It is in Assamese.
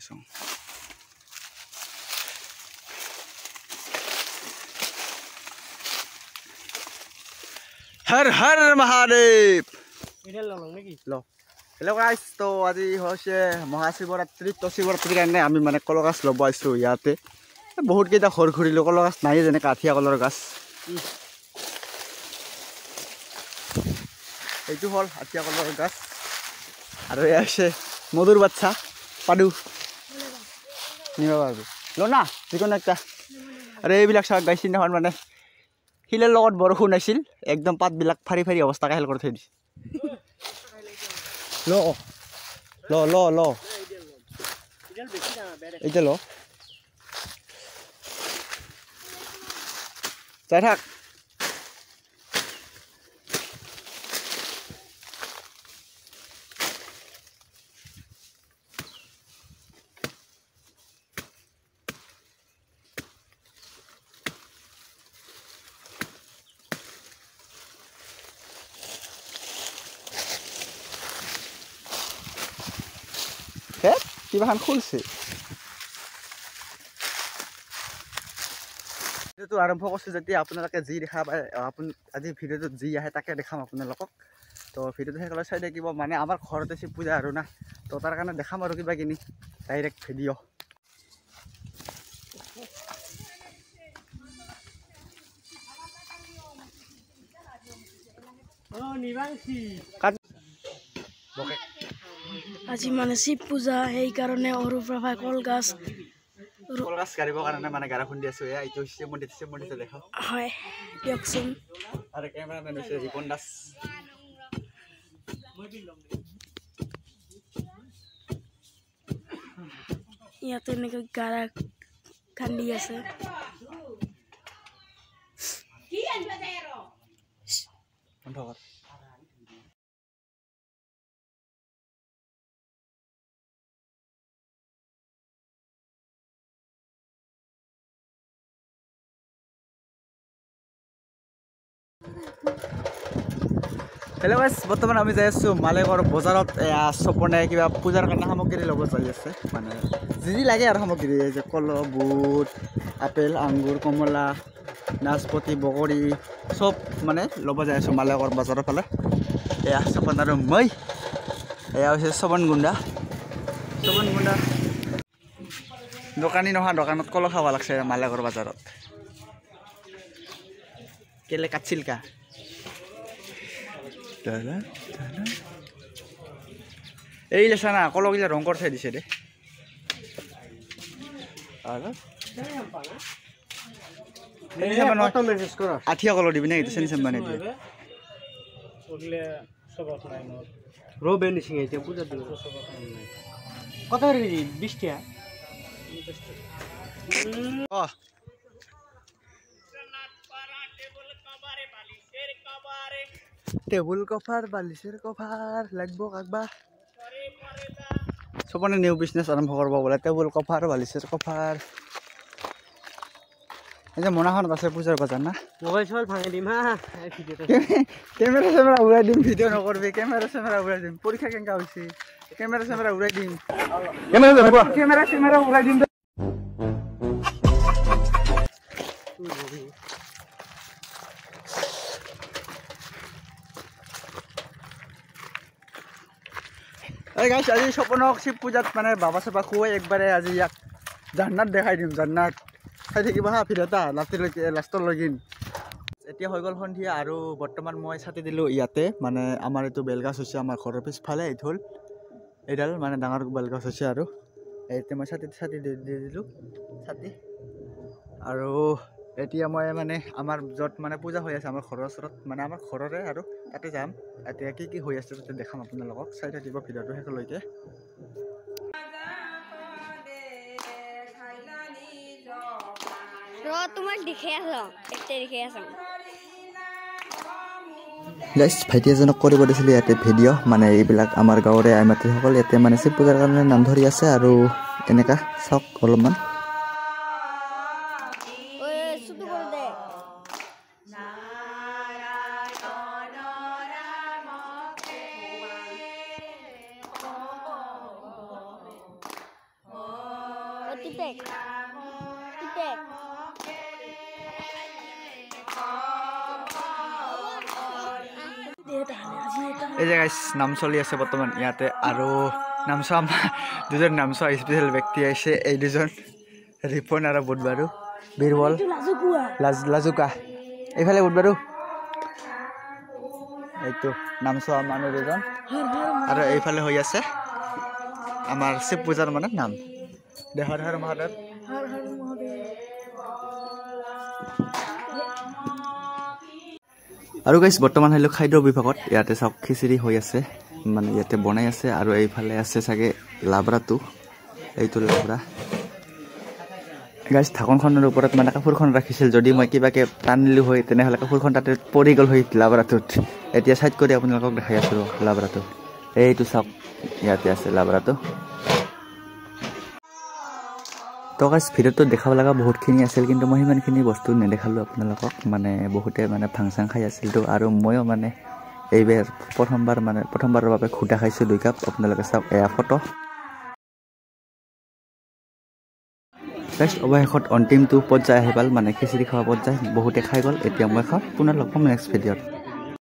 আছো हर हर महादेव हेलो गाइस तो आज হৈছে মহাশিৱৰাত্ৰি তো শিৱৰাত্ৰিৰ কাৰণে আমি মানে কলগছ ল'ব আইছো ইয়াতে বহুত কেইটা ঘৰ ঘূৰিলো কলগছ নাই যেনে কাঠিয়া কলৰ গছ এইটো হল কাঠিয়া কলৰ গছ আৰু এই আছে মধুৰ বাচ্চা পাডু নিবা বাবু লনা যিকোনো একটা আৰু এইবিলাক সব গাইছি নহয় মানে হিলেৰ লগত বৰষুণ আছিল একদম পাতবিলাক ফাৰি ফাৰি অৱস্থা কাহিল কৰি থৈ দিছে ল ল ল ল এইটা ল যাই থাক কিবা খান খুলছে ভিডিওটো আৰম্ভ কৰিছো যেতিয়া আপোনালোকে যি দেখা পায় আজি ভিডিওটোত যি আহে তাকে দেখাম আপোনালোকক তো ভিডিওটো সেইকাৰণে চাই থাকিব মানে আমাৰ ঘৰতে শিৱ পূজা আৰু না তো তাৰ কাৰণে দেখাম আৰু কিবা কিনি ডাইৰেক্ট ভিডিঅ' আজি মানে শিৱ পূজা সেইকাৰণে অৰুপ্ৰভা কলগছ কাঢ়িবৰ কাৰণে মানে গাৰা খুন্দি আছো এইটো শিৱ মন্দিৰটো দেখা হয় দিয়কচোন আৰু কেমেৰামেন হৈছে ৰিপন দাস ইয়াতে এনেকৈ গাৰা খান্দি আছে বন্ধ কৰ হেল্ল' গাইছ বৰ্তমান আমি যাই আছোঁ মালিকৰ বজাৰত চপনে কিবা পূজাৰ কাৰণে সামগ্ৰী ল'ব যাই আছে মানে যি লাগে আৰু সামগ্ৰী যে কল বুট আপেল আঙুৰ কমলা নাচপতি বগৰী চব মানে ল'ব যাই আছোঁ মালিকৰ বজাৰৰ ফালে এয়া চপন আৰু মই এয়া হৈছে চবন গুণ্ডা দোকানী নহয় দোকানত কল খাব লাগছে মালিকৰ বজাৰত কেলে কাটছিল কা এই লেছা না কলগিলা ৰং কৰি থৈ দিছে দে আঠিয়া কলৰ দিবি নে এইটো চেনি চেম্বানে রবে নিসিং এইটা পূজা দিল কত করে কেজি 20 টাকা টেবুল কভার বালিশের কভার লাগবো কাকবা সবনে নিউ বিজনেস আৰম্ভ কৰিব বলে টেবুল কভাৰ বালিশেৰ কভাৰ এই যে মনাখনত আছে পূজাৰ বজাৰ না মোবাইল সব ভাঙে দিম হা ভিডিওতে কেমেৰা উৰাই দিম ভিডিও নকৰবি কেমেৰা উৰাই দিম পৰীক্ষা কেঙ্কা হৈছে কেমেৰা উৰাই দিম কেমেৰা উৰাই দিম এই গাইছ আজি সপনক শিৱ পূজাত মানে বাবা চাবা খুৱাই একবাৰে আজি ইয়াক জান্নাত দেখাই দিম জান্নাত চাই থাকিব হা ভিডিঅ'টা লাষ্টলৈকে এতিয়া হৈ গ'ল সন্ধিয়া আৰু বৰ্তমান মই ছাতি দিলোঁ ইয়াতে মানে আমাৰ এইটো বেলগাছ হৈছে আমাৰ ঘৰৰ পিছফালে এইটো হ'ল এইডাল মানে ডাঙৰ বেলগাছ হৈছে আৰু এতিয়া মই ছাতি দি দিলোঁ ছাতি আৰু এতিয়া মই মানে আমাৰ য'ত মানে পূজা হৈ আছে আমাৰ ঘৰৰ ওচৰত মানে আমাৰ ঘৰৰে আৰু তাতে যাম এতিয়া কি হৈ আছে তাতে দেখাম আপোনালোকক চাই থাকিব ভিডিঅ'টো শেষলৈকে তোমাক দেখে আছো একটা দেখে আছো গাইছ ভাইটি এজনক কৰিব দিছিলে ইয়াতে ভিডিঅ' মানে এইবিলাক আমাৰ গাঁৱৰে আইমাতৃসকল ইয়াতে মানে শিৱ পূজাৰ কাৰণে নাম ধৰি আছে আৰু এনেকা চাওক অলপমান এই যে গাইছ নাম চলি আছে বৰ্তমান ইয়াতে আৰু নাম চোৱা আমাৰ দুজন নাম চোৱা স্পেচিয়েল ব্যক্তি আহিছে এই দুজন ৰিপন আৰু বুধবাৰু বীৰবল লাজুকা এইফালে বুধবাৰু এইটো নাম চোৱা মানুহ দুজন আৰু এইফালে হৈ আছে আমাৰ শিৱ পূজাৰ মানে নাম দে হৰ হৰ মহাদেৱ আৰু গাইছ বৰ্তমান আহিলোঁ খাদ্য বিভাগত ইয়াতে চাওক খিচিৰি হৈ আছে মানে ইয়াতে বনাই আছে আৰু এইফালে আছে চাগে লাবৰাটো এইটো লাবৰা গাইছ ঢাকনখনৰ ওপৰত মানে কাপোৰখন ৰাখিছিল যদি মই কিবাকে টানিলোঁ হয় তেনেহ'লে কাপোৰখন তাতে পৰি গ'ল হয় লাবৰাটোত এতিয়া চাইড কৰি আপোনালোকক দেখাই আছোঁ লাবৰাটো এইটো চাওক ইয়াতে আছে লাবৰাটো তো গাইছ ভিডিঅ'টো দেখাব লগা বহুতখিনি আছিল কিন্তু মই সিমানখিনি বস্তু নেদেখালোঁ আপোনালোকক মানে বহুতে মানে ভাং-চাং খাই আছিলতো আৰু ময়ো মানে এইবাৰ প্ৰথমবাৰৰ বাবে খুটা খাইছোঁ 2 কাপ আপোনালোকে চাওক এয়া ফটো গাইছ অৱশেষত অন্তিমটো পৰ্যায় আহি পাল মানে খিচিৰি খোৱা পৰ্যায় বহুতে খাই গ'ল এতিয়া মই খাওঁ পুনৰ লগ পাম নেক্সট ভিডিঅ'ত